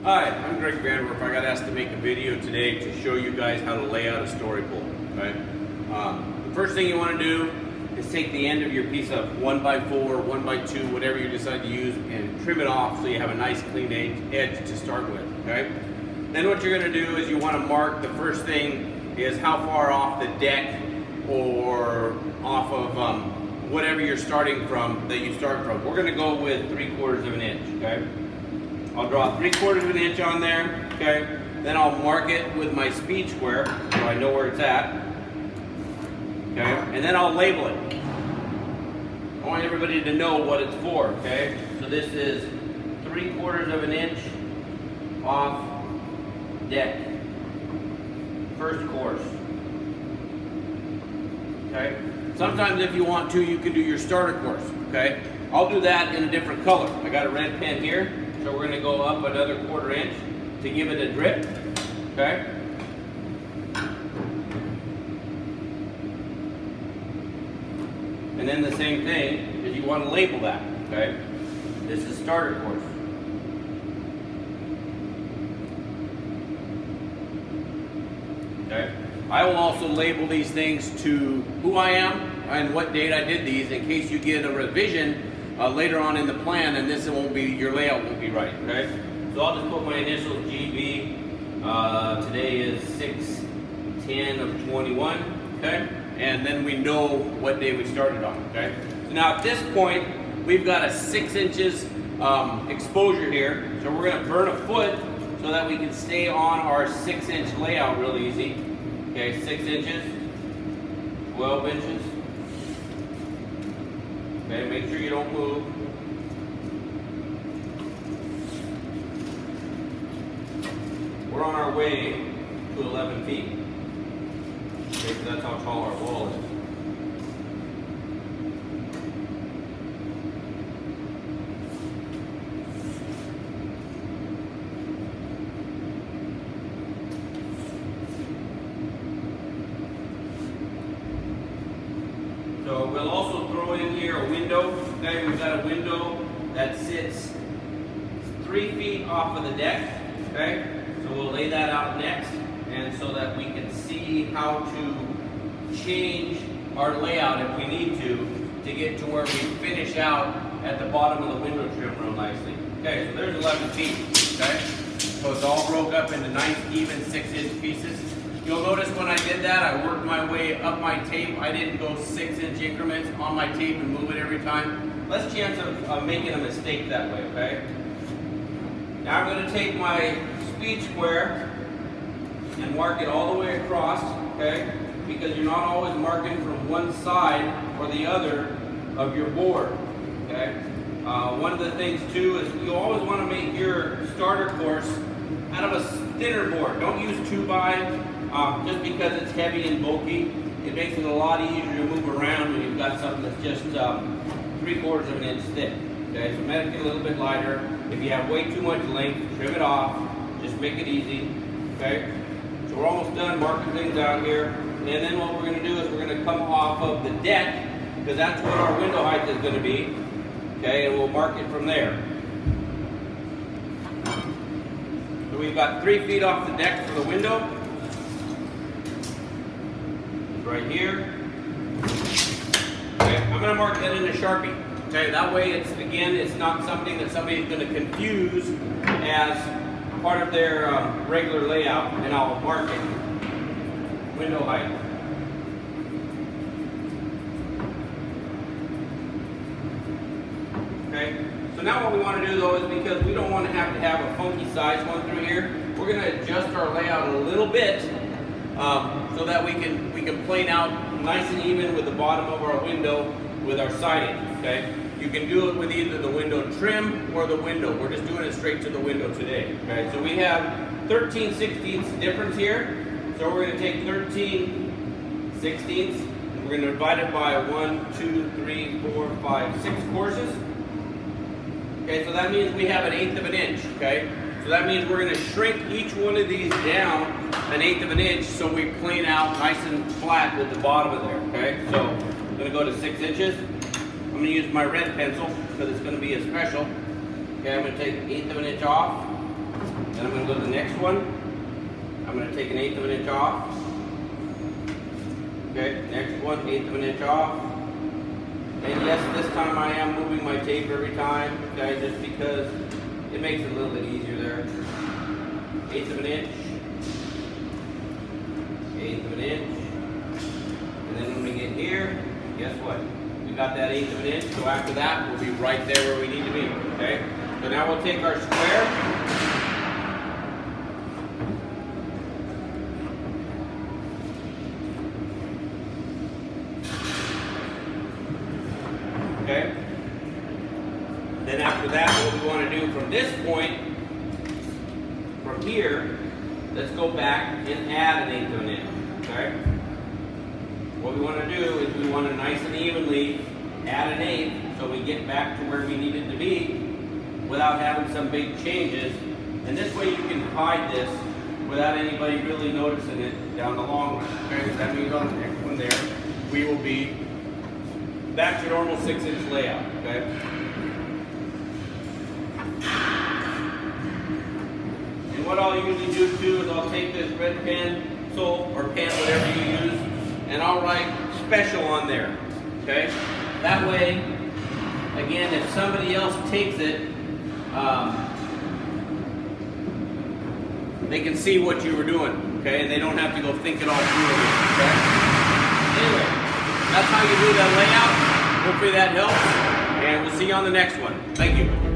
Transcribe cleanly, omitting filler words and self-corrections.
Hi, I'm Greg Vanderwerf. I got asked to make a video today to show you guys how to lay out a story pole. Okay? The first thing you want to do is take the end of your piece of 1x4, 1x2, whatever you decide to use, and trim it off so you have a nice clean edge to start with. Okay? Then what you're going to do is you want to mark, the first thing is how far off the deck or off of whatever you're starting from, that you start from. We're going to go with 3/4 of an inch. Okay? I'll draw 3/4 of an inch on there, okay? Then I'll mark it with my speed square so I know where it's at, okay? And then I'll label it. I want everybody to know what it's for, okay? So this is 3/4 of an inch off deck, first course, okay? Sometimes if you want to, you can do your starter course, okay? I'll do that in a different color. I got a red pen here. So we're going to go up another 1/4 inch to give it a drip, okay? And then the same thing is you want to label that, okay? This is starter course. Okay? I will also label these things to who I am and what date I did these in case you get a revision later on in the plan, and this won't be, your layout won't be right, okay? So I'll just put my initials GB. Today is 6/10/21, okay? And then we know what day we started on, okay? So now at this point, we've got a 6 inches exposure here. So we're gonna burn a foot so that we can stay on our 6-inch layout real easy. Okay, 6 inches, 12 inches. Okay, make sure you don't move. We're on our way to 11 feet. Okay, so that's how tall our wall is. So we'll also throw in here a window. Okay, we've got a window that sits 3 feet off of the deck. Okay, so we'll lay that out next, and so that we can see how to change our layout if we need to get to where we finish out at the bottom of the window trim real nicely. Okay, so there's 11 feet. Okay, so it's all broke up into nice even 6-inch pieces. You'll notice when I did that, I worked my way up my tape. I didn't go 6-inch increments on my tape and move it every time. Less chance of making a mistake that way, okay? Now I'm going to take my speed square and mark it all the way across, okay? Because you're not always marking from one side or the other of your board, okay? One of the things too is you always want to make your starter course out of a thinner board. Don't use 2x. Just because it's heavy and bulky, it makes it a lot easier to move around when you've got something that's just 3/4 of an inch thick. Okay, so make it a little bit lighter. If you have way too much length, trim it off. Just make it easy. Okay, so we're almost done marking things out here. And then what we're going to do is we're going to come off of the deck, because that's what our window height is going to be. Okay, and we'll mark it from there. So we've got 3 feet off the deck for the window. Right here. Okay, I'm going to mark that in a Sharpie. Okay, that way it's not something that somebody's going to confuse as part of their regular layout, and I'll mark it. Window height. Okay, so now what we want to do though is, because we don't want to have a funky size one through here, we're going to adjust our layout a little bit. So that we can plane out nice and even with the bottom of our window with our siding, okay? You can do it with either the window trim or the window. We're just doing it straight to the window today, okay? So we have 13/16 difference here. So we're going to take 13/16. We're going to divide it by 1, 2, 3, 4, 5, 6 courses. Okay, so that means we have 1/8 of an inch, okay? So that means we're going to shrink each one of these down 1/8 of an inch so we plane out nice and flat with the bottom of there, okay? So I'm going to go to 6 inches. I'm going to use my red pencil because it's going to be a special. Okay, I'm going to take 1/8 of an inch off. Then I'm going to go to the next one. I'm going to take 1/8 of an inch off. Okay, next one, 1/8 of an inch off. And yes, this time I am moving my tape every time, okay, just because it makes it a little bit easier there. 1/8 of an inch. 1/8 of an inch. And then when we get here, guess what? We got that 1/8 of an inch, so after that, we'll be right there where we need to be, okay? So now we'll take our square. Okay? Then after that, what we want to do from this point, from here, let's go back and add 1/8 of an inch, okay? What we want to do is we want to nice and evenly add 1/8 so we get back to where we need it to be without having some big changes. And this way you can hide this without anybody really noticing it down the long run. Okay, so that means on the next one there, we will be back to normal 6-inch layout, okay? And what I'll usually do too is I'll take this red pen, or pen, whatever you use, and I'll write special on there, okay? That way, again, if somebody else takes it, they can see what you were doing, okay? And they don't have to go think it all through again, okay? Anyway, that's how you do that layout. Hopefully that helps, and we'll see you on the next one. Thank you.